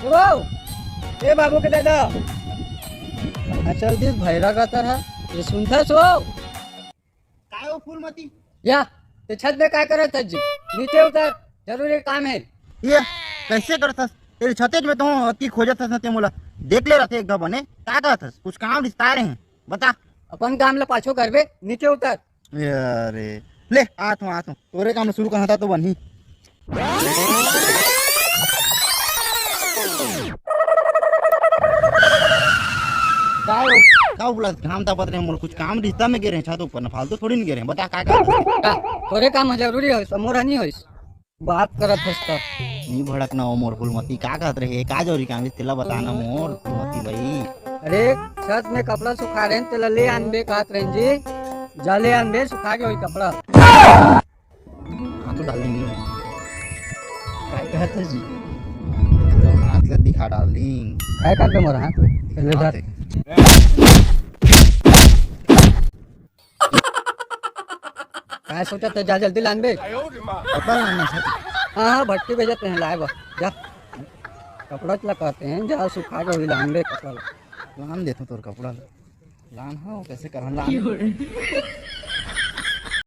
ओ ए बाबू के दादा अचल दिस भैरा का तरह ये सुनता सो काय हो फुलमती? या ते छत में काय करत है जी नीचे उतर जरूरी काम है। ये कैसे करथस? तेरे छतेज में तो अति खोजत हस ते मोला देख ले रहते एकदम बने का करथस? कुछ काम रिश्ता रहे हैं बता। अपन काम ला पाछो करबे नीचे उतर। अरे ले आत हूँ तोरे काम शुरू करना था तो बनी का बोला घाम तापत रहे मोर कुछ काम रिश्ता में गिरे छत ऊपर ना फालतू थोड़ी नहीं गिरे बता का तोरे काम जरूरी है समोरा नहीं होइस बात करत हस त नहीं भड़क ना हो मोर फुलमती का कहत रहे का जरूरी काम तेला बताना मोर फुलमती भाई। अरे छत में कपड़ा सुखा रहे तेला ले आनबे कहत रहे जी जाले आनबे सुखा के होई कपड़ा हाथ तो डाल देंगे काय कहत है जी एकदम हाथ ले दिखा डाल दी काय काट मोर हाथ ले धर काय सोचत है जा जल्दी लानबे पता ना हाँ हाँ भट्टी भेजते हैं लाए बा जा कपड़ा चला कहते हैं जा सुखा के होई लानबे कपड़ा लान देता तोर कपड़ा लान हाँ कैसे कर लान